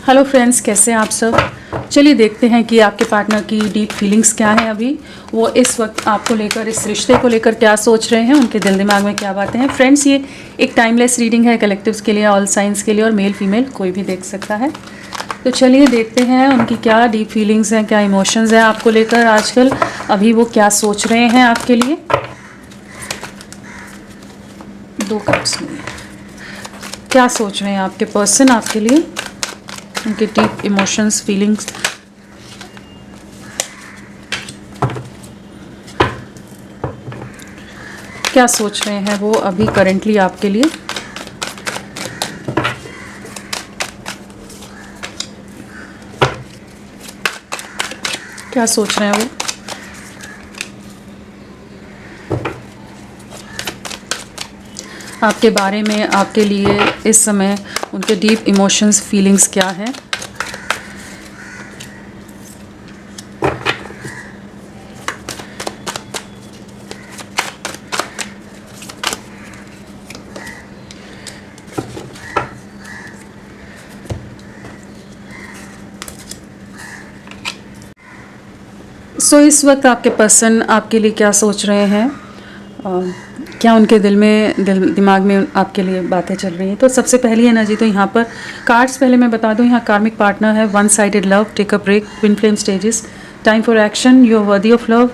Hello friends, कैसे हैं आप सब। चलिए देखते हैं कि आपके पार्टनर की डीप फीलिंग्स क्या हैं। अभी वो इस वक्त आपको लेकर, इस रिश्ते को लेकर क्या सोच रहे हैं, उनके दिल दिमाग में क्या बातें हैं। फ्रेंड्स, ये एक टाइमलेस रीडिंग है, कलेक्टिव्स के लिए, ऑल साइंस के लिए, और मेल फीमेल कोई भी देख सकता है। तो चलिए देखते हैं उनकी क्या डीप फीलिंग्स हैं, क्या इमोशंस हैं आपको लेकर आजकल, अभी वो क्या सोच रहे हैं आपके लिए। दो कार्ड्स में क्या सोच रहे हैं आपके पर्सन आपके लिए, उनके डीप इमोशंस, फीलिंग्स। क्या सोच रहे हैं वो अभी करेंटली आपके लिए। क्या सोच रहे हैं वो। आपके बारे में, आपके लिए इस समय उनके डीप इमोशंस, फीलिंग्स क्या हैं। इस वक्त आपके पर्सन आपके लिए क्या सोच रहे हैं, क्या उनके दिमाग में आपके लिए बातें चल रही हैं। तो सबसे पहली एनर्जी तो यहाँ पर कार्ड्स पहले मैं बता दूँ, यहाँ कार्मिक पार्टनर है, one sided love, take a break, twin flame stages, time for action, you are worthy of love,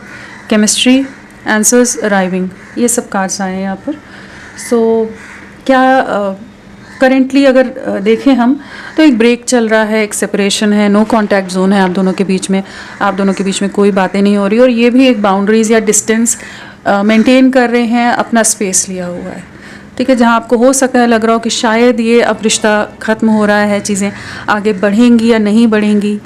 chemistry, answers arriving, ये सब कार्ड्स आए हैं यहाँ पर। क्या करेंटली अगर देखें हम तो एक ब्रेक चल रहा है, एक सेपरेशन है, नो कांटेक्ट जोन है आप दोनों के बीच में, आप दोनों के बीच में कोई बातें नहीं हो रही, और ये भी एक बाउंड्रीज या डिस्टेंस मेंटेन कर रहे हैं, अपना स्पेस लिया हुआ है। ठीक है, जहाँ आपको हो सकता है, लग रहा हो कि शायद ये अब रिश्ता ख़त्म हो रहा है, चीज़ें आगे बढ़ेंगी या नहीं बढ़ेंगी,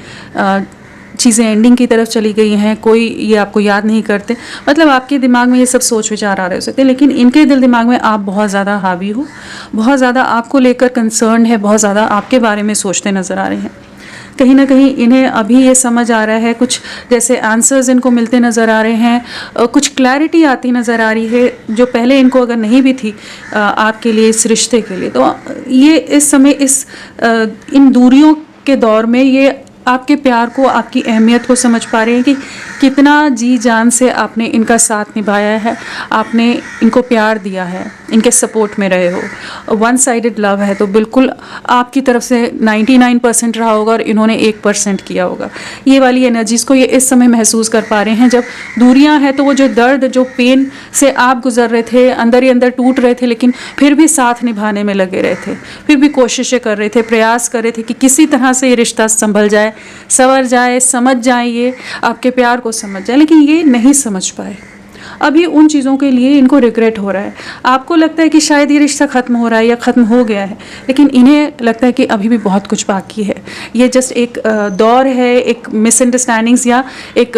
चीज़ें एंडिंग की तरफ चली गई हैं, कोई ये आपको याद नहीं करते, मतलब आपके दिमाग में ये सब सोच विचार आ रहे हो सकते हैं, लेकिन इनके दिल दिमाग में आप बहुत ज़्यादा हावी हो, बहुत ज़्यादा आपको लेकर कंसर्न है, बहुत ज़्यादा आपके बारे में सोचते नज़र आ रहे हैं। कहीं ना कहीं इन्हें अभी ये समझ आ रहा है, कुछ जैसे आंसर्स इनको मिलते नज़र आ रहे हैं, कुछ क्लैरिटी आती नज़र आ रही है, जो पहले इनको अगर नहीं भी थी आपके लिए, इस रिश्ते के लिए। तो ये इस समय इन दूरियों के दौर में ये आपके प्यार को, आपकी अहमियत को समझ पा रहे हैं कि कितना जी जान से आपने इनका साथ निभाया है, आपने इनको प्यार दिया है, इनके सपोर्ट में रहे हो। वन साइडेड लव है तो बिल्कुल आपकी तरफ से 99% रहा होगा और इन्होंने 1% किया होगा। ये वाली एनर्जीज़ को ये इस समय महसूस कर पा रहे हैं। जब दूरियां हैं तो वो जो दर्द, जो पेन से आप गुजर रहे थे, अंदर ही अंदर टूट रहे थे, लेकिन फिर भी साथ निभाने में लगे रहे थे, फिर भी कोशिशें कर रहे थे, प्रयास कर रहे थे कि किसी तरह से ये रिश्ता संभल जाए, संवर जाए, समझ जाए, ये आपके प्यार को समझ जाए, लेकिन ये नहीं समझ पाए। अभी उन चीज़ों के लिए इनको रिग्रेट हो रहा है। आपको लगता है कि शायद ये रिश्ता ख़त्म हो रहा है या ख़त्म हो गया है, लेकिन इन्हें लगता है कि अभी भी बहुत कुछ बाकी है। ये जस्ट एक दौर है, एक मिसअंडरस्टैंडिंग्स या एक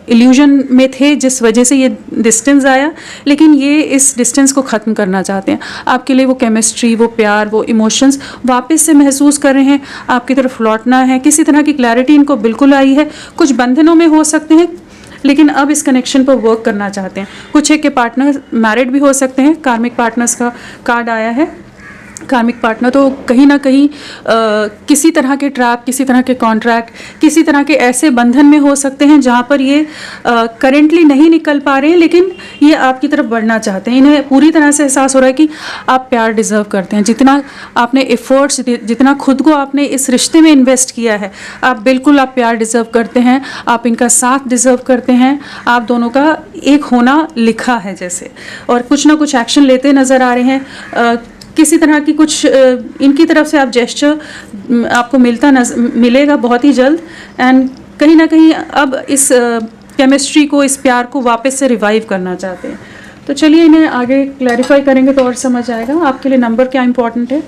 इल्यूजन में थे, जिस वजह से ये डिस्टेंस आया, लेकिन ये इस डिस्टेंस को ख़त्म करना चाहते हैं। आपके लिए वो केमिस्ट्री, वो प्यार, वो इमोशंस वापस से महसूस कर रहे हैं, आपकी तरफ लौटना है। किसी तरह की क्लैरिटी इनको बिल्कुल आई है। कुछ बंधनों में हो सकते हैं, लेकिन अब इस कनेक्शन पर वर्क करना चाहते हैं। कुछ एक के पार्टनर मैरिड भी हो सकते हैं, कार्मिक पार्टनर्स का कार्ड आया है। कार्मिक पार्टनर तो कहीं ना कहीं किसी तरह के ट्रैप, किसी तरह के कॉन्ट्रैक्ट, किसी तरह के ऐसे बंधन में हो सकते हैं जहाँ पर ये करेंटली नहीं निकल पा रहे हैं, लेकिन ये आपकी तरफ बढ़ना चाहते हैं। इन्हें पूरी तरह से एहसास हो रहा है कि आप प्यार डिज़र्व करते हैं। जितना आपने एफर्ट्स, जितना खुद को आपने इस रिश्ते में इन्वेस्ट किया है, आप प्यार डिज़र्व करते हैं, आप इनका साथ डिज़र्व करते हैं, आप दोनों का एक होना लिखा है जैसे, और कुछ ना कुछ एक्शन लेते नज़र आ रहे हैं। किसी तरह की कुछ इनकी तरफ से आप जेस्चर आपको मिलेगा बहुत ही जल्द, एंड कहीं ना कहीं अब इस केमिस्ट्री को, इस प्यार को वापस से रिवाइव करना चाहते हैं। तो चलिए इन्हें आगे क्लैरिफाई करेंगे तो और समझ आएगा। आपके लिए नंबर क्या इंपॉर्टेंट है।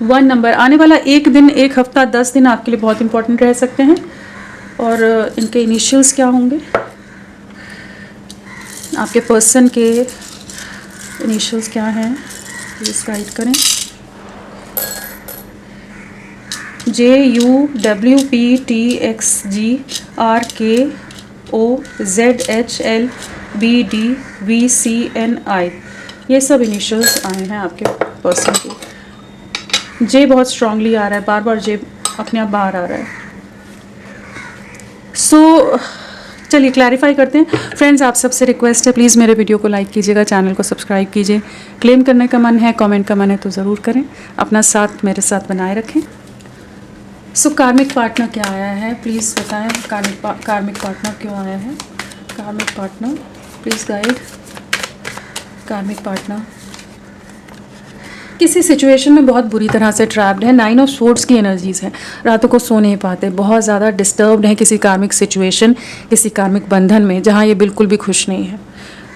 1 नंबर, आने वाला एक दिन, एक हफ्ता, 10 दिन आपके लिए बहुत इंपॉर्टेंट रह सकते हैं। और इनके इनिशियल्स क्या होंगे, आपके पर्सन के इनिशियल्स क्या हैं, प्लीज़ गाइड करें। JUWPTXGRKOZHLBDVCNI, ये सब इनिशियल्स आए हैं आपके पर्सन के। जे बहुत स्ट्रांगली आ रहा है, बार बार जे अपने आप बाहर आ रहा है। सो चलिए क्लैरिफाई करते हैं फ्रेंड्स। आप सबसे रिक्वेस्ट है, प्लीज़ मेरे वीडियो को लाइक कीजिएगा, चैनल को सब्सक्राइब कीजिए। क्लेम करने का मन है, कमेंट का मन है तो ज़रूर करें। अपना साथ मेरे साथ बनाए रखें। सो कार्मिक पार्टनर क्या आया है, प्लीज़ बताएं। कार्मिक पार्टनर क्यों आया है? कार्मिक पार्टनर प्लीज़ गाइड। कार्मिक पार्टनर किसी सिचुएशन में बहुत बुरी तरह से ट्रैप्ड है। 9 ऑफ स्वॉर्ड्स की एनर्जीज हैं, रातों को सो नहीं पाते, बहुत ज़्यादा डिस्टर्ब्ड हैं किसी कार्मिक सिचुएशन, किसी कार्मिक बंधन में जहाँ ये बिल्कुल भी खुश नहीं है।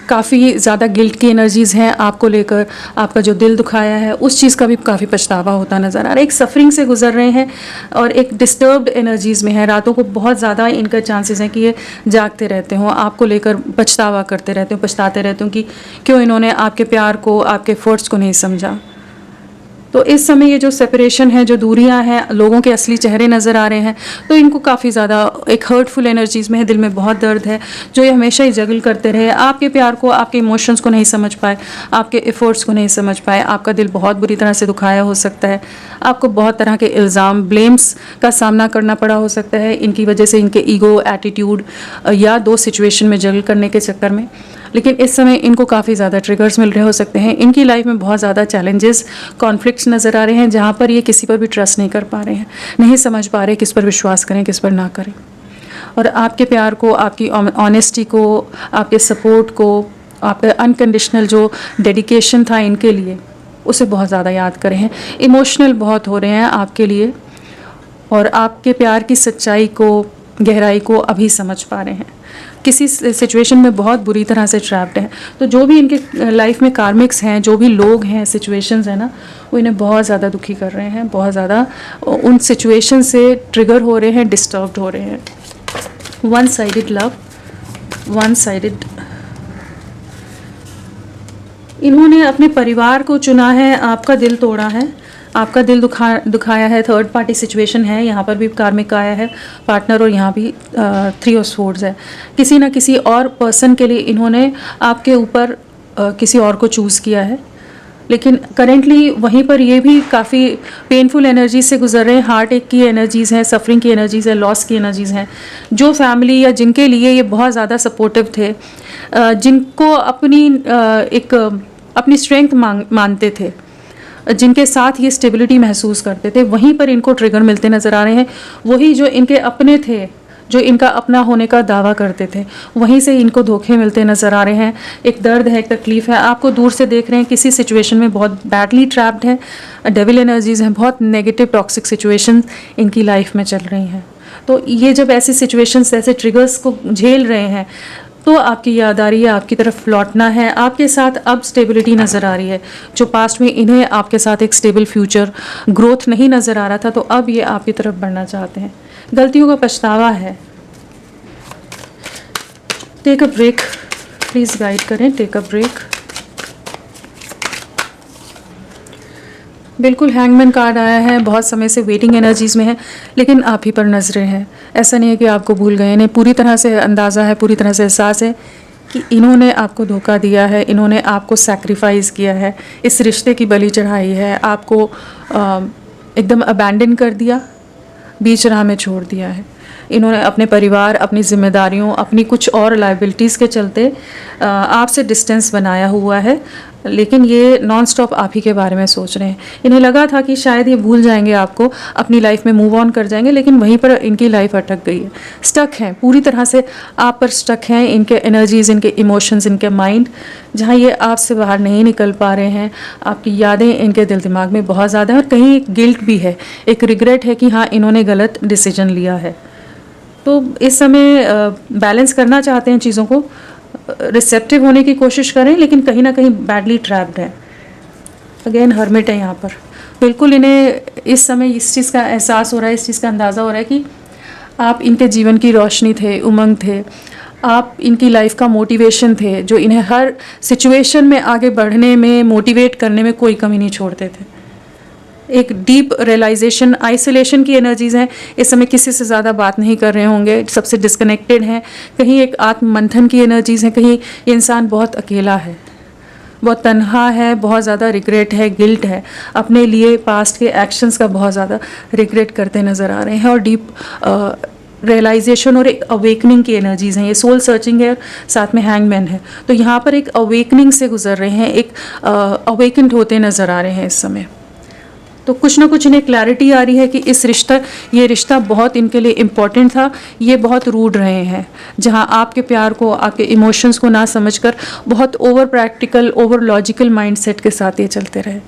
काफ़ी ज़्यादा गिल्ट की एनर्जीज़ हैं आपको लेकर। आपका जो दिल दुखाया है उस चीज़ का भी काफ़ी पछतावा होता नज़र आ रहा है। एक सफरिंग से गुजर रहे हैं और एक डिस्टर्ब्ड एनर्जीज़ में है। रातों को बहुत ज़्यादा इनका चांसेस हैं कि ये जागते रहते हों, आपको लेकर पछतावा करते रहते हो, पछताते रहते हो कि क्यों इन्होंने आपके प्यार को, आपके एफर्ट्स को नहीं समझा। तो इस समय ये जो सेपरेशन है, जो दूरियां हैं, लोगों के असली चेहरे नज़र आ रहे हैं, तो इनको काफ़ी ज़्यादा एक हर्टफुल एनर्जीज़ में है। दिल में बहुत दर्द है, जो ये हमेशा ही जगल करते रहे, आपके प्यार को, आपके इमोशंस को नहीं समझ पाए, आपके एफर्ट्स को नहीं समझ पाए। आपका दिल बहुत बुरी तरह से दुखाया हो सकता है। आपको बहुत तरह के इल्ज़ाम, ब्लेम्स का सामना करना पड़ा हो सकता है इनकी वजह से, इनके ईगो, एटीट्यूड या 2 सिचुएशन में जगल करने के चक्कर में। लेकिन इस समय इनको काफ़ी ज़्यादा ट्रिगर्स मिल रहे हो सकते हैं। इनकी लाइफ में बहुत ज़्यादा चैलेंजेस, कॉन्फ्लिक्ट्स नज़र आ रहे हैं जहाँ पर ये किसी पर भी ट्रस्ट नहीं कर पा रहे हैं, नहीं समझ पा रहे किस पर विश्वास करें, किस पर ना करें। और आपके प्यार को, आपकी ऑनेस्टी को, आपके सपोर्ट को, आपका अनकंडीशनल जो डेडिकेशन था इनके लिए, उसे बहुत ज़्यादा याद कर रहे हैं। इमोशनल बहुत हो रहे हैं आपके लिए और आपके प्यार की सच्चाई को, गहराई को अभी समझ पा रहे हैं। किसी सिचुएशन में बहुत बुरी तरह से ट्रैप्ड हैं। तो जो भी इनके लाइफ में कार्मिक्स हैं, जो भी लोग हैं, सिचुएशंस हैं ना, वो इन्हें बहुत ज़्यादा दुखी कर रहे हैं, बहुत ज़्यादा उन सिचुएशन से ट्रिगर हो रहे हैं, डिस्टर्ब्ड हो रहे हैं। One sided love, one sided. इन्होंने अपने परिवार को चुना है, आपका दिल तोड़ा है, आपका दिल दुखाया है। थर्ड पार्टी सिचुएशन है, यहाँ पर भी कार्मिक आया है पार्टनर, और यहाँ भी 3 ऑफ स्वॉर्ड्स है। किसी ना किसी और पर्सन के लिए इन्होंने आपके ऊपर किसी और को चूज़ किया है, लेकिन करेंटली वहीं पर ये भी काफ़ी पेनफुल एनर्जी से गुजर रहे हैं। हार्ट एक की एनर्जीज़ हैं, सफरिंग की एनर्जीज़ है, लॉस की एनर्जीज़ हैं। जो फैमिली या जिनके लिए ये बहुत ज़्यादा सपोर्टिव थे, जिनको अपनी स्ट्रेंथ मानते थे, जिनके साथ ये स्टेबिलिटी महसूस करते थे, वहीं पर इनको ट्रिगर मिलते नज़र आ रहे हैं। वही जो इनके अपने थे, जो इनका अपना होने का दावा करते थे, वहीं से इनको धोखे मिलते नज़र आ रहे हैं। एक दर्द है, एक तकलीफ़ है, आपको दूर से देख रहे हैं, किसी सिचुएशन में बहुत बैडली ट्रैप्ड है। डेविल एनर्जीज़ हैं, बहुत नेगेटिव टॉक्सिक सिचुएशन इनकी लाइफ में चल रही हैं। तो ये जब ऐसी सिचुएशंस, ऐसे ट्रिगर्स को झेल रहे हैं, तो आपकी याद आ रही है, आपकी तरफ लौटना है। आपके साथ अब स्टेबिलिटी नज़र आ रही है। जो पास्ट में इन्हें आपके साथ एक स्टेबल फ्यूचर, ग्रोथ नहीं नज़र आ रहा था, तो अब ये आपकी तरफ बढ़ना चाहते हैं। गलतियों का पछतावा है। Take a break, please guide करें। Take a break. बिल्कुल हैंगमैन कार्ड आया है, बहुत समय से वेटिंग एनर्जीज़ में है, लेकिन आप ही पर नज़रें हैं। ऐसा नहीं है कि आपको भूल गए, इन्हें पूरी तरह से अंदाज़ा है, पूरी तरह से एहसास है कि इन्होंने आपको धोखा दिया है, इन्होंने आपको सैक्रिफाइस किया है, इस रिश्ते की बलि चढ़ाई है, आपको एकदम अबैंडन कर दिया, बीच राह में छोड़ दिया है। इन्होंने अपने परिवार, अपनी जिम्मेदारियों, अपनी कुछ और लाइबिलिटीज़ के चलते आपसे डिस्टेंस बनाया हुआ है, लेकिन ये नॉन स्टॉप आप ही के बारे में सोच रहे हैं। इन्हें लगा था कि शायद ये भूल जाएंगे आपको, अपनी लाइफ में मूव ऑन कर जाएंगे, लेकिन वहीं पर इनकी लाइफ अटक गई है। स्टक हैं, पूरी तरह से आप पर स्टक हैं। इनके एनर्जीज़, इनके इमोशंस, इनके माइंड, जहाँ ये आपसे बाहर नहीं निकल पा रहे हैं। आपकी यादें इनके दिल दिमाग में बहुत ज़्यादा हैं, और कहीं एक गिल्ट भी है, एक रिग्रेट है कि हाँ, इन्होंने गलत डिसीजन लिया है। तो इस समय बैलेंस करना चाहते हैं चीज़ों को, रिसेप्टिव होने की कोशिश करें, लेकिन कहीं ना कहीं बैडली ट्रैप्ड है। अगेन हर्मिट है यहाँ पर। बिल्कुल इन्हें इस समय इस चीज़ का एहसास हो रहा है, इस चीज़ का अंदाज़ा हो रहा है कि आप इनके जीवन की रोशनी थे, उमंग थे, आप इनकी लाइफ का मोटिवेशन थे, जो इन्हें हर सिचुएशन में आगे बढ़ने में, मोटिवेट करने में कोई कमी नहीं छोड़ते थे। एक डीप रियलाइजेशन, आइसोलेशन की एनर्जीज़ हैं। इस समय किसी से ज़्यादा बात नहीं कर रहे होंगे, सबसे डिस्कनेक्टेड हैं। कहीं एक आत्म मंथन की एनर्जीज़ हैं, कहीं ये इंसान बहुत अकेला है। बहुत तन्हा है, बहुत ज़्यादा रिग्रेट है, गिल्ट है, अपने लिए पास्ट के एक्शंस का बहुत ज़्यादा रिग्रेट करते नज़र आ रहे हैं। और डीप रियलाइजेशन और एक अवेकनिंग की एनर्जीज़ हैं, ये सोल सर्चिंग है, साथ में हैंगमैन है। तो यहाँ पर एक अवेकनिंग से गुजर रहे हैं, एक अवेकन्ड होते नज़र आ रहे हैं इस समय। तो कुछ ना कुछ इन्हें क्लैरिटी आ रही है कि ये रिश्ता बहुत इनके लिए इम्पॉर्टेंट था, ये बहुत रूड रहे हैं, जहाँ आपके प्यार को, आपके इमोशंस को ना समझकर बहुत over practical, over logical mindset के साथ ये चलते रहे।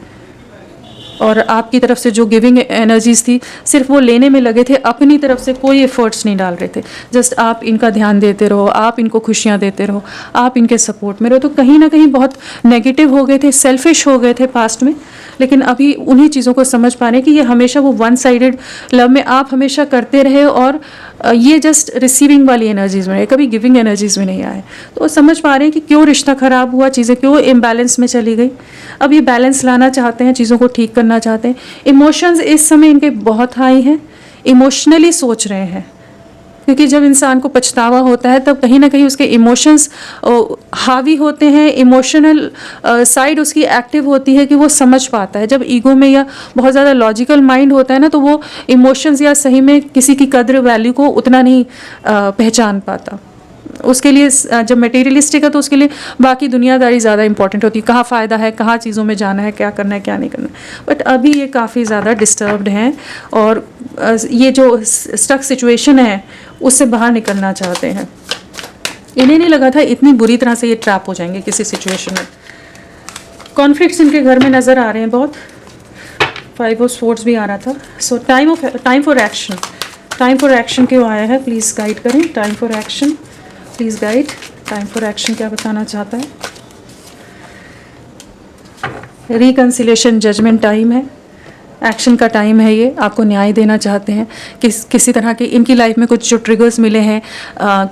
और आपकी तरफ से जो गिविंग एनर्जीज थी, सिर्फ वो लेने में लगे थे, अपनी तरफ से कोई एफर्ट्स नहीं डाल रहे थे। जस्ट आप इनका ध्यान देते रहो, आप इनको खुशियाँ देते रहो, आप इनके सपोर्ट में रहो। तो कहीं ना कहीं बहुत नेगेटिव हो गए थे, सेल्फिश हो गए थे पास्ट में, लेकिन अभी उन्हीं चीज़ों को समझ पा रहे हैं कि ये हमेशा वो वन साइडेड लव में आप हमेशा करते रहे, और ये जस्ट रिसीविंग वाली एनर्जीज में रहे, कभी गिविंग एनर्जीज में नहीं आए। तो समझ पा रहे हैं कि क्यों रिश्ता ख़राब हुआ, चीज़ें क्यों इम्बैलेंस में चली गई। अब ये बैलेंस लाना चाहते हैं, चीज़ों को ठीक करना चाहते हैं। इमोशंस इस समय इनके बहुत हाई हैं, इमोशनली सोच रहे हैं, क्योंकि जब इंसान को पछतावा होता है तब कहीं ना कहीं उसके इमोशंस हावी होते हैं, इमोशनल साइड उसकी एक्टिव होती है कि वो समझ पाता है। जब ईगो में या बहुत ज़्यादा लॉजिकल माइंड होता है ना, तो वो इमोशंस या सही में किसी की कद्र वैल्यू को उतना नहीं पहचान पाता। उसके लिए जब मटेरियलिस्टिक है तो उसके लिए बाकी दुनियादारी ज़्यादा इंपॉर्टेंट होती है, कहाँ फ़ायदा है, कहाँ चीज़ों में जाना है, क्या करना है, क्या नहीं करना है। बट अभी ये काफ़ी ज़्यादा डिस्टर्ब्ड हैं, और ये जो स्टक सिचुएशन है उससे बाहर निकलना चाहते हैं। इन्हें नहीं लगा था इतनी बुरी तरह से ये ट्रैप हो जाएंगे किसी सिचुएशन में। कॉन्फ्लिक्ट्स इनके घर में नज़र आ रहे हैं बहुत। 5 ऑफ स्वॉर्ड्स भी आ रहा था। सो time for action, time for action क्यों आया है, प्लीज़ गाइड करें। Time for action, please guide. Time for action क्या बताना चाहता है। रिकन्सिलेशन, जजमेंट टाइम है, एक्शन का टाइम है। ये आपको न्याय देना चाहते हैं। किसी तरह के इनकी लाइफ में कुछ जो ट्रिगर्स मिले हैं,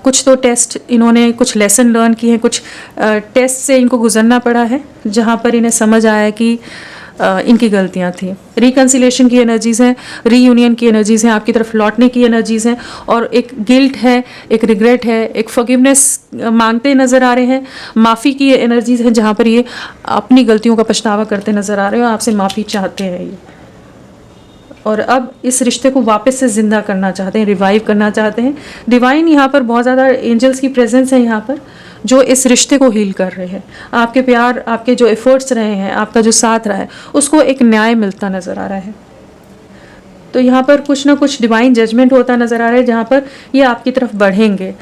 कुछ तो टेस्ट इन्होंने, कुछ लेसन लर्न किए हैं, कुछ टेस्ट से इनको गुजरना पड़ा है, जहाँ पर इन्हें समझ आया कि इनकी गलतियाँ थी। रिकन्सिलेशन की एनर्जीज़ हैं, रीयूनियन की एनर्जीज़ हैं, आपकी तरफ लौटने की एनर्जीज़ हैं, और एक गिल्ट है, एक रिग्रेट है, एक फॉरगिवनेस मांगते नज़र आ रहे हैं। माफ़ी की एनर्जीज़ हैं, जहाँ पर ये अपनी गलतियों का पछतावा करते नज़र आ रहे हैं और आपसे माफ़ी चाहते हैं ये, और अब इस रिश्ते को वापस से ज़िंदा करना चाहते हैं, रिवाइव करना चाहते हैं। डिवाइन यहाँ पर बहुत ज़्यादा एंजल्स की प्रेजेंस है यहाँ पर, जो इस रिश्ते को हील कर रहे हैं। आपके प्यार, आपके जो एफर्ट्स रहे हैं, आपका जो साथ रहा है, उसको एक न्याय मिलता नज़र आ रहा है। तो यहाँ पर कुछ ना कुछ डिवाइन जजमेंट होता नज़र आ रहा है, जहाँ पर ये आपकी तरफ बढ़ेंगे,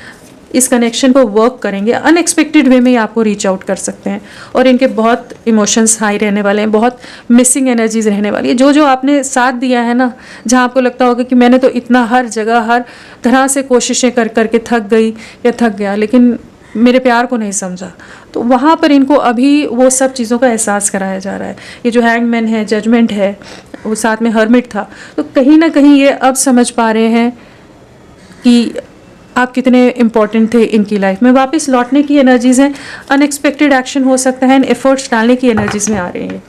इस कनेक्शन को वर्क करेंगे। अनएक्सपेक्टेड वे में ये आपको रीच आउट कर सकते हैं, और इनके बहुत इमोशंस हाई रहने वाले हैं, बहुत मिसिंग एनर्जीज रहने वाली है। जो आपने साथ दिया है ना, जहाँ आपको लगता होगा कि मैंने तो इतना हर जगह हर तरह से कोशिशें कर करके थक गई या थक गया, लेकिन मेरे प्यार को नहीं समझा, तो वहाँ पर इनको अभी वो सब चीज़ों का एहसास कराया जा रहा है। ये जो हैंगमैन है, जजमेंट है, वो साथ में हर्मिट था, तो कहीं ना कहीं ये अब समझ पा रहे हैं कि आप कितने इम्पॉर्टेंट थे इनकी लाइफ में। वापस लौटने की एनर्जीज़ हैं, अनएक्सपेक्टेड एक्शन हो सकता है, एफर्ट्स डालने की एनर्जीज में आ रही हैं।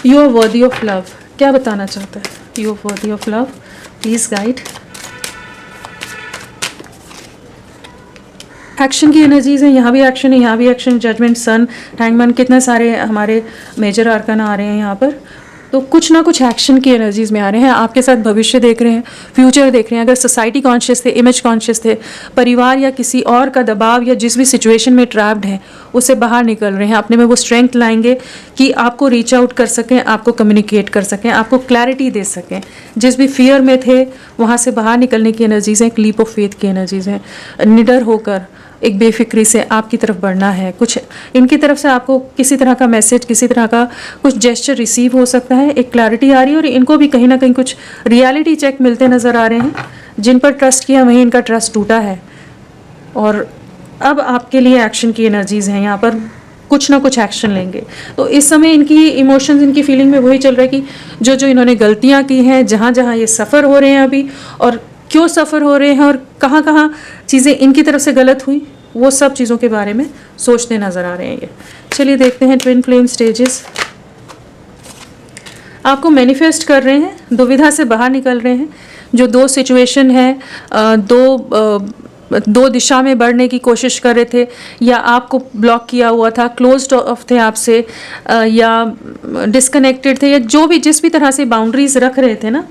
You are worthy of love, क्या बताना चाहता है। You are worthy of love, please guide. Action की एनर्जीज़ हैं, यहाँ भी एक्शन है, यहाँ भी एक्शन, जजमेंट, सन, हैंगमैन, कितने सारे हमारे मेजर आर्कन आ रहे हैं यहाँ पर। तो कुछ ना कुछ एक्शन की एनर्जीज़ में आ रहे हैं। आपके साथ भविष्य देख रहे हैं, फ्यूचर देख रहे हैं। अगर सोसाइटी कॉन्शियस थे, इमेज कॉन्शियस थे, परिवार या किसी और का दबाव या जिस भी सिचुएशन में ट्रैप्ड हैं, उससे बाहर निकल रहे हैं। अपने में वो स्ट्रेंथ लाएंगे कि आपको रीच आउट कर सकें, आपको कम्युनिकेट कर सकें, आपको क्लैरिटी दे सकें। जिस भी फियर में थे वहाँ से बाहर निकलने की एनर्जीज़ हैं, एक लीप ऑफ फेथ की एनर्जीज़ हैं। निडर होकर एक बेफिक्री से आपकी तरफ बढ़ना है। कुछ इनकी तरफ से आपको किसी तरह का मैसेज, किसी तरह का कुछ जेस्चर रिसीव हो सकता है, एक क्लैरिटी आ रही है, और इनको भी कहीं ना कहीं कुछ रियलिटी चेक मिलते नज़र आ रहे हैं। जिन पर ट्रस्ट किया वहीं इनका ट्रस्ट टूटा है, और अब आपके लिए एक्शन की एनर्जीज़ हैं। यहाँ पर कुछ ना कुछ एक्शन लेंगे। तो इस समय इनकी इमोशंस, इनकी फीलिंग में वही चल रहा है कि जो इन्होंने गलतियाँ की हैं, जहाँ जहाँ ये सफ़र हो रहे हैं अभी, और क्यों सफ़र हो रहे हैं, और कहाँ कहाँ चीज़ें इनकी तरफ से गलत हुई, वो सब चीज़ों के बारे में सोचते नज़र आ रहे हैं ये। चलिए देखते हैं ट्विन फ्लेम स्टेजेस। आपको मैनिफेस्ट कर रहे हैं, दुविधा से बाहर निकल रहे हैं। जो दो सिचुएशन है, दो दो दिशा में बढ़ने की कोशिश कर रहे थे, या आपको ब्लॉक किया हुआ था, क्लोज्ड ऑफ थे आपसे, या डिस्कनेक्टेड थे, या जो भी जिस भी तरह से बाउंड्रीज रख रहे थे ना,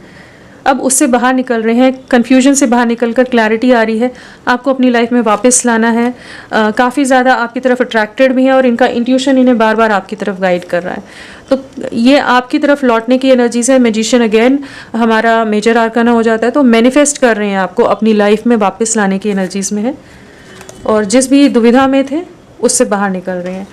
अब उससे बाहर निकल रहे हैं, कन्फ्यूजन से बाहर निकल कर क्लैरिटी आ रही है। आपको अपनी लाइफ में वापस लाना है। काफ़ी ज़्यादा आपकी तरफ अट्रैक्टेड भी हैं और इनका इंट्यूशन इन्हें बार बार आपकी तरफ गाइड कर रहा है। तो ये आपकी तरफ लौटने की एनर्जीज है। मैजिशियन अगेन हमारा मेजर आर्काना हो जाता है, तो मैनिफेस्ट कर रहे हैं आपको अपनी लाइफ में वापस लाने की एनर्जीज में है, और जिस भी दुविधा में थे उससे बाहर निकल रहे हैं,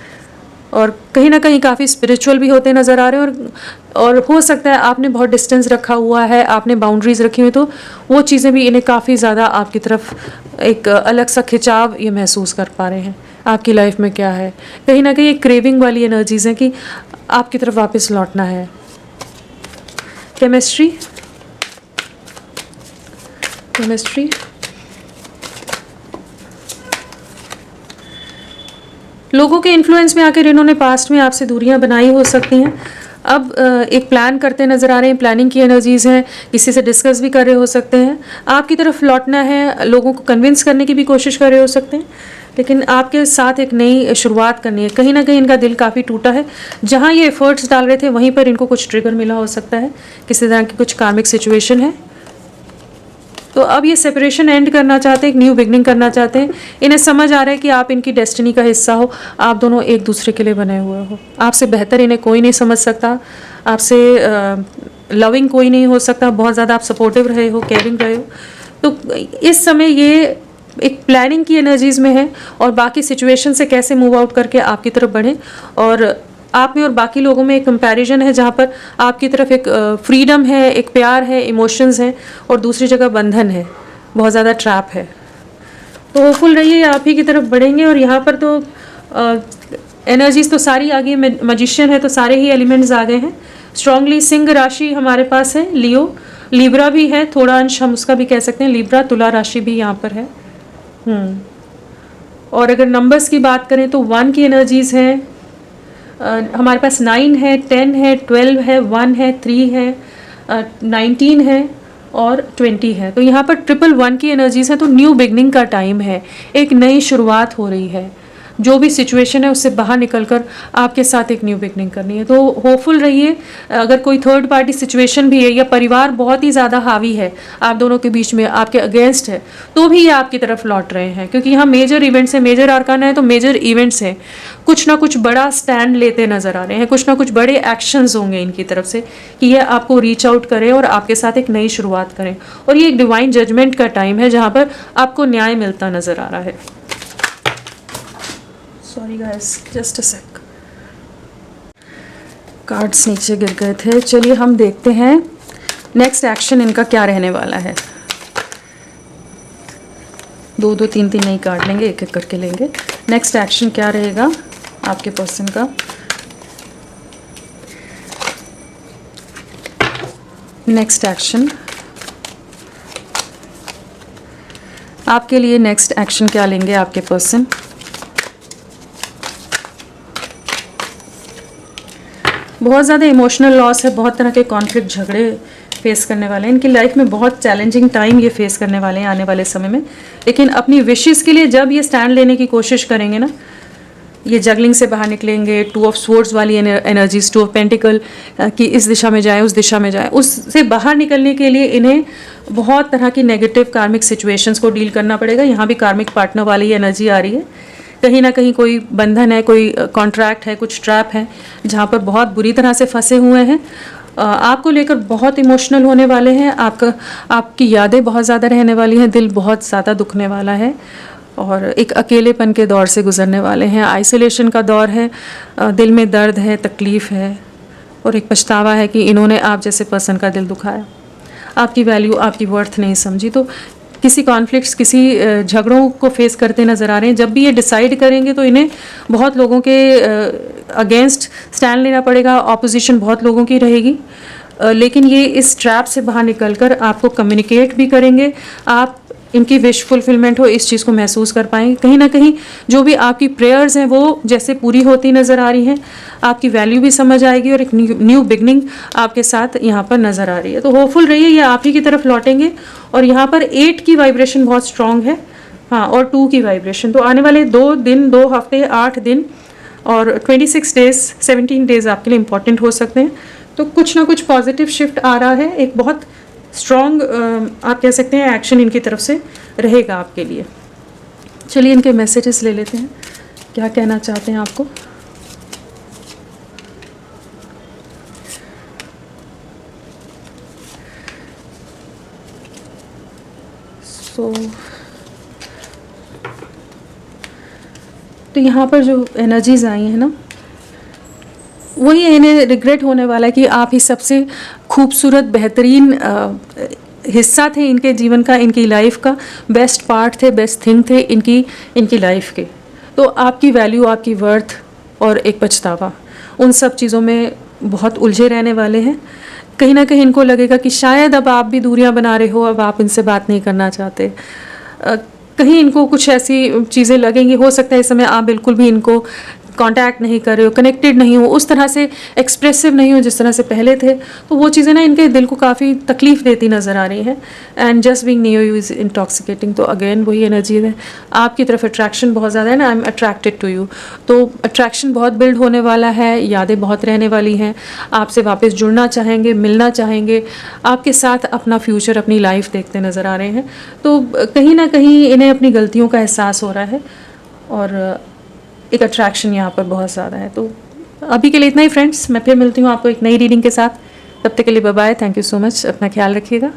और कहीं ना कहीं काफ़ी स्पिरिचुअल भी होते नज़र आ रहे हैं। और हो सकता है आपने बहुत डिस्टेंस रखा हुआ है, आपने बाउंड्रीज रखी हुई, तो वो चीज़ें भी इन्हें काफ़ी ज़्यादा आपकी तरफ एक अलग सा खिंचाव ये महसूस कर पा रहे हैं। आपकी लाइफ में क्या है, कहीं ना कहीं एक क्रेविंग वाली एनर्जीज है कि आपकी तरफ वापस लौटना है। केमिस्ट्री लोगों के इन्फ्लुएंस में आकर इन्होंने पास्ट में आपसे दूरियां बनाई हो सकती हैं। अब एक प्लान करते नज़र आ रहे हैं, प्लानिंग की एनर्जीज़ हैं, किसी से डिस्कस भी कर रहे हो सकते हैं, आपकी तरफ लौटना है, लोगों को कन्विंस करने की भी कोशिश कर रहे हो सकते हैं, लेकिन आपके साथ एक नई शुरुआत करनी है। कहीं ना कहीं इनका दिल काफ़ी टूटा है, जहाँ ये एफर्ट्स डाल रहे थे वहीं पर इनको कुछ ट्रिगर मिला हो सकता है, किसी तरह की कुछ कार्मिक सिचुएशन है, तो अब ये सेपरेशन एंड करना चाहते हैं, एक न्यू बिगनिंग करना चाहते हैं। इन्हें समझ आ रहा है कि आप इनकी डेस्टिनी का हिस्सा हो, आप दोनों एक दूसरे के लिए बने हुए हो, आपसे बेहतर इन्हें कोई नहीं समझ सकता, आपसे लविंग कोई नहीं हो सकता, बहुत ज़्यादा आप सपोर्टिव रहे हो, केयरिंग रहे हो। तो इस समय ये एक प्लानिंग की एनर्जीज़ में है, और बाकी सिचुएशन से कैसे मूव आउट करके आपकी तरफ बढ़ें, और आप में और बाकी लोगों में एक कंपैरिजन है, जहाँ पर आपकी तरफ एक फ्रीडम है, एक प्यार है, इमोशंस हैं, और दूसरी जगह बंधन है, बहुत ज़्यादा ट्रैप है। तो होपफुल रहिए, आप ही की तरफ बढ़ेंगे। और यहाँ पर तो एनर्जीज तो सारी आ गई, मैजिशियन है तो सारे ही एलिमेंट्स आ गए हैं। स्ट्रांगली सिंह राशि हमारे पास है, लियो, लिब्रा भी है, थोड़ा अंश हम उसका भी कह सकते हैं, लिब्रा, तुला राशि भी यहाँ पर है। और अगर नंबर्स की बात करें तो 1 की एनर्जीज हैं हमारे पास, 9 है, 10 है, 12 है, 1 है, 3 है, 19 है और 20 है। तो यहाँ पर 111 की एनर्जीज है, तो न्यू बिगनिंग का टाइम है, एक नई शुरुआत हो रही है। जो भी सिचुएशन है उससे बाहर निकलकर आपके साथ एक न्यू बिगनिंग करनी है। तो होपफुल रहिए। अगर कोई थर्ड पार्टी सिचुएशन भी है, या परिवार बहुत ही ज़्यादा हावी है आप दोनों के बीच में, आपके अगेंस्ट है, तो भी ये आपकी तरफ लौट रहे हैं, क्योंकि यहाँ मेजर इवेंट्स है, मेजर आर्काना है, तो मेजर इवेंट्स हैं, कुछ ना कुछ बड़ा स्टैंड लेते नजर आ रहे हैं, कुछ ना कुछ बड़े एक्शंस होंगे इनकी तरफ से कि ये आपको रीच आउट करें और आपके साथ एक नई शुरुआत करें। और ये एक डिवाइन जजमेंट का टाइम है, जहाँ पर आपको न्याय मिलता नजर आ रहा है। Sorry guys, just a sec, cards नीचे गिर गए थे। चलिए हम देखते हैं नेक्स्ट एक्शन इनका क्या रहने वाला है। 2-2, 3-3 नहीं कार्ड लेंगे, एक एक करके लेंगे। नेक्स्ट एक्शन क्या रहेगा आपके पर्सन का। नेक्स्ट एक्शन आपके लिए, नेक्स्ट एक्शन क्या लेंगे आपके पर्सन। बहुत ज़्यादा इमोशनल लॉस है, बहुत तरह के कॉन्फ्लिक्ट, झगड़े फेस करने वाले हैं। इनकी लाइफ में बहुत चैलेंजिंग टाइम ये फेस करने वाले हैं आने वाले समय में, लेकिन अपनी विशेस के लिए जब ये स्टैंड लेने की कोशिश करेंगे ना, ये जगलिंग से बाहर निकलेंगे। 2 ऑफ स्वॉर्ड्स वाली एनर्जीज, 2 ऑफ पेंटिकल कि इस दिशा में जाए, उस दिशा में जाए, उससे बाहर निकलने के लिए इन्हें बहुत तरह की नेगेटिव कार्मिक सिचुएशंस को डील करना पड़ेगा। यहाँ भी कार्मिक पार्टनर वाली एनर्जी आ रही है, कहीं ना कहीं कोई बंधन है, कोई कॉन्ट्रैक्ट है, कुछ ट्रैप है, जहाँ पर बहुत बुरी तरह से फंसे हुए हैं। आपको लेकर बहुत इमोशनल होने वाले हैं, आपकी यादें बहुत ज़्यादा रहने वाली हैं, दिल बहुत ज़्यादा दुखने वाला है, और एक अकेलेपन के दौर से गुजरने वाले हैं। आइसोलेशन का दौर है, दिल में दर्द है, तकलीफ़ है, और एक पछतावा है कि इन्होंने आप जैसे पर्सन का दिल दुखाया, आपकी वैल्यू, आपकी वर्थ नहीं समझी। तो किसी कॉन्फ्लिक्ट्स, किसी झगड़ों को फेस करते नज़र आ रहे हैं। जब भी ये डिसाइड करेंगे तो इन्हें बहुत लोगों के अगेंस्ट स्टैंड लेना पड़ेगा, ऑपोजिशन बहुत लोगों की रहेगी, लेकिन ये इस ट्रैप से बाहर निकलकर आपको कम्युनिकेट भी करेंगे। आप इनकी विश फुलफिलमेंट हो, इस चीज़ को महसूस कर पाएंगे। कहीं ना कहीं जो भी आपकी प्रेयर्स हैं वो जैसे पूरी होती नज़र आ रही हैं, आपकी वैल्यू भी समझ आएगी, और एक न्यू बिगनिंग आपके साथ यहाँ पर नज़र आ रही है। तो होपफुल रहिए, ये आप ही की तरफ लौटेंगे। और यहाँ पर 8 की वाइब्रेशन बहुत स्ट्रांग है, हाँ, और 2 की वाइब्रेशन। तो आने वाले 2 दिन, 2 हफ्ते, 8 दिन और 26 डेज, 17 डेज आपके लिए इम्पॉर्टेंट हो सकते हैं। तो कुछ ना कुछ पॉजिटिव शिफ्ट आ रहा है, एक बहुत स्ट्रॉन्ग आप कह सकते हैं एक्शन इनकी तरफ से रहेगा आपके लिए। चलिए इनके मैसेजेस ले लेते हैं, क्या कहना चाहते हैं आपको। तो यहाँ पर जो एनर्जीज आई हैं ना, वही इन्हें रिग्रेट होने वाला है कि आप ही सबसे खूबसूरत बेहतरीन हिस्सा थे इनके जीवन का, इनकी लाइफ का बेस्ट पार्ट थे, बेस्ट थिंग थे इनकी लाइफ के। तो आपकी वैल्यू, आपकी वर्थ और एक पछतावा, उन सब चीज़ों में बहुत उलझे रहने वाले हैं। कहीं ना कहीं इनको लगेगा कि शायद अब आप भी दूरियां बना रहे हो, अब आप इनसे बात नहीं करना चाहते। कहीं इनको कुछ ऐसी चीज़ें लगेंगी, हो सकता है इस समय आप बिल्कुल भी इनको कांटेक्ट नहीं कर रहे हो, कनेक्टेड नहीं हो, उस तरह से एक्सप्रेसिव नहीं हो जिस तरह से पहले थे। तो वो चीज़ें ना इनके दिल को काफ़ी तकलीफ़ देती नज़र आ रही हैं। And just being near you is intoxicating. तो अगेन वही एनर्जी है, आपकी तरफ अट्रैक्शन बहुत ज़्यादा है ना, I am attracted to you. तो अट्रैक्शन बहुत बिल्ड होने वाला है, यादें बहुत रहने वाली हैं, आपसे वापस जुड़ना चाहेंगे, मिलना चाहेंगे, आपके साथ अपना फ्यूचर, अपनी लाइफ देखते नज़र आ रहे हैं। तो कहीं ना कहीं इन्हें अपनी गलतियों का एहसास हो रहा है और एक अट्रैक्शन यहाँ पर बहुत ज़्यादा है। तो अभी के लिए इतना ही फ्रेंड्स, मैं फिर मिलती हूँ आपको एक नई रीडिंग के साथ। तब तक के लिए bye bye, thank you so much, अपना ख्याल रखिएगा।